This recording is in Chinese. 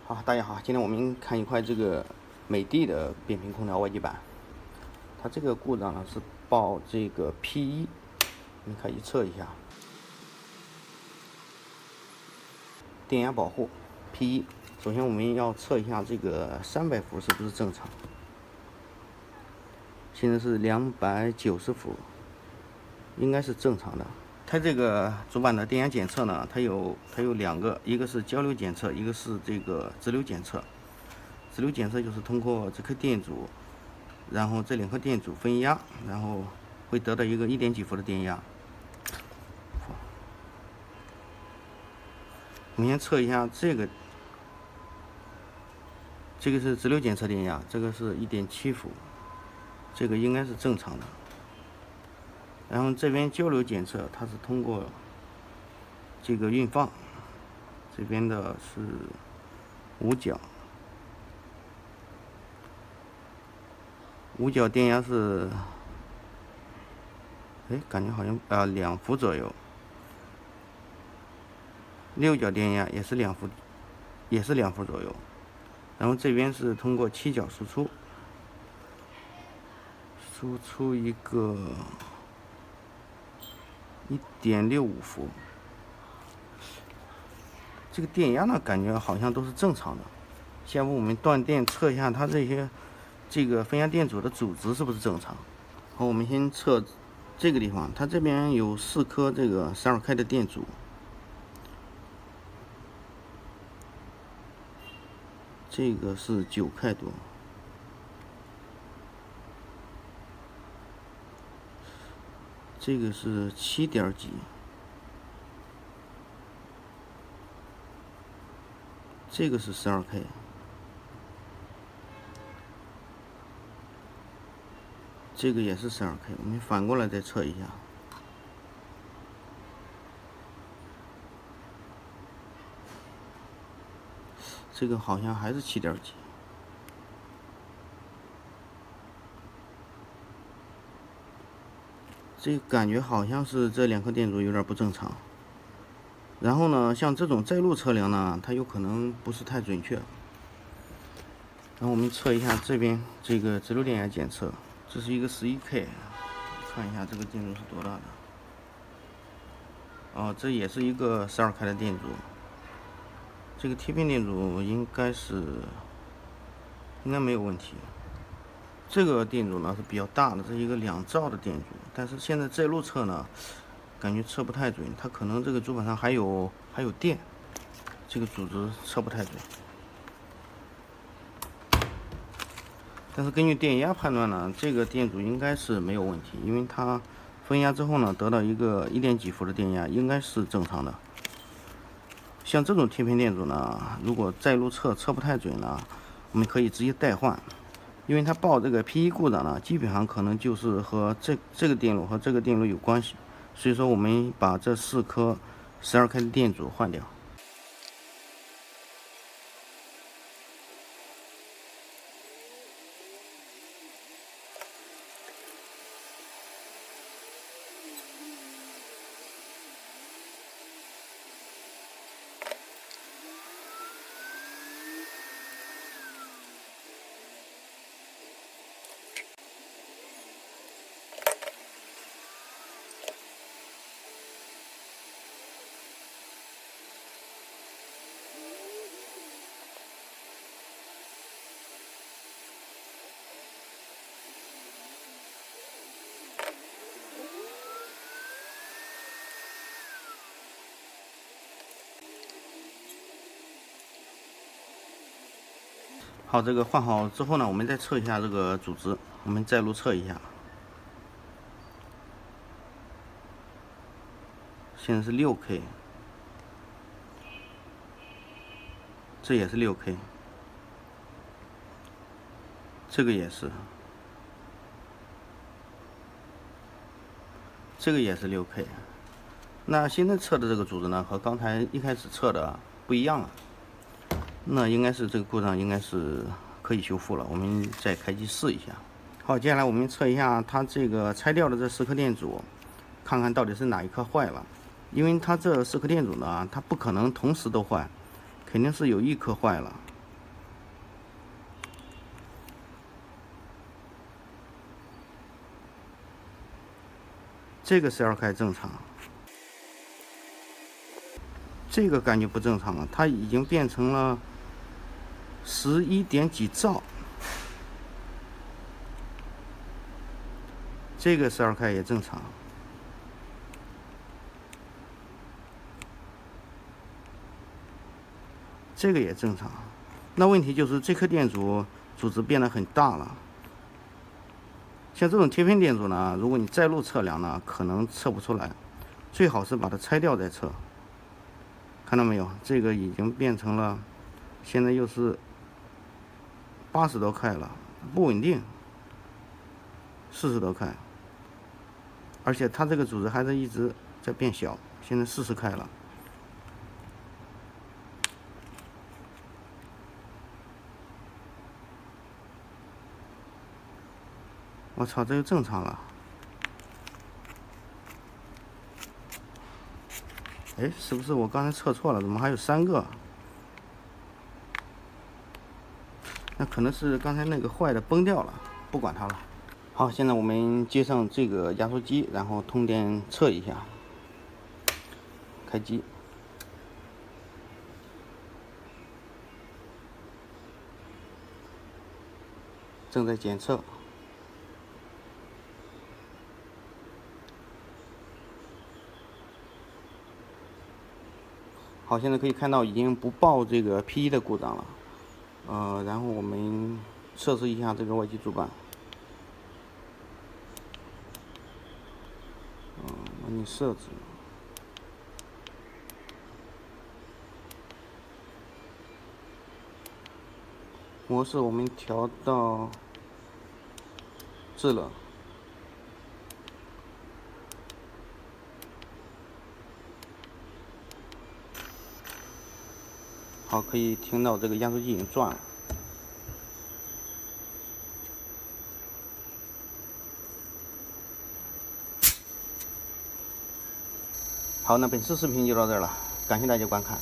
好，大家好，今天我们看一块这个美的的变频空调外机板，它这个故障呢是报这个 P1，你可以测一下电压保护 P1。首先我们要测一下这个300伏是不是正常，现在是290伏，应该是正常的。它这个主板的电压检测呢，它有两个，一个是交流检测，一个是这个直流检测。直流检测就是通过这颗电阻，然后这两颗电阻分压，然后会得到一个1点几伏的电压。我们先测一下这个是直流检测电压，这个是1.7伏，这个应该是正常的。然后这边交流检测，它是通过这个运放，这边的是五角电压是，感觉好像2伏左右。6角电压也是2伏，左右。然后这边是通过7角输出一个1.65伏。这个电压呢，感觉好像都是正常的。下面我们断电测一下它这个分压电阻的阻值是不是正常。好，我们先测这个地方，它这边有4颗这个12K 的电阻，这个是9K 多，这个是7点几，这个是12K， 这个也是12K， 我们反过来再测一下。这个好像还是7点几，这个感觉好像是这2颗电阻有点不正常。然后呢，像这种在路测量呢，它有可能不是太准确。然后我们测一下这边这个直流电压检测，这是一个11K， 看一下这个电阻是多大的。哦，这也是一个12K 的电阻。这个贴片电阻应该没有问题。这个电阻呢是比较大的，这是一个2兆的电阻，但是现在在路测呢，感觉测不太准，它可能这个主板上还有电，这个阻值测不太准。但是根据电压判断呢，这个电阻应该是没有问题，因为它分压之后呢，得到一个1点几伏的电压，应该是正常的。像这种贴片电阻呢，如果在路测不太准呢，我们可以直接代换，因为它报这个 P1 故障呢，基本上可能就是和这个电路和这个电路有关系，所以说我们把这4颗12K 的电阻换掉。好，这个换好之后呢，我们再测一下这个阻值，我们再路测一下。现在是6K， 这也是6K， 这个也是，这个也是6K。那现在测的这个阻值呢，和刚才一开始测的不一样了。那应该是这个故障应该是可以修复了，我们再开机试一下。好，接下来我们测一下它这个拆掉的这4颗电阻，看看到底是哪一颗坏了。因为它这4颗电阻呢，它不可能同时都坏，肯定是有一颗坏了。这个12开正常，这个感觉不正常了，它已经变成了11点几兆。这个12开也正常，这个也正常。那问题就是这颗电阻阻值变得很大了。像这种贴片电阻呢，如果你再录测量呢，可能测不出来，最好是把它拆掉再测。看到没有？这个已经变成了，现在又是80多开了，不稳定。40多开，而且它这个阻值还是一直在变小，现在40开了。我操，这就正常了。哎，是不是我刚才测错了？怎么还有3个？那可能是刚才那个坏的崩掉了，不管它了。好，现在我们接上这个压缩机，然后通电测一下。开机。正在检测。好，现在可以看到已经不报这个 P1 的故障了。然后我们测试一下这个外接主板。模拟设置。模式我们调到制冷。好，可以听到这个压缩机已经转了。好，那本次视频就到这儿了，感谢大家观看。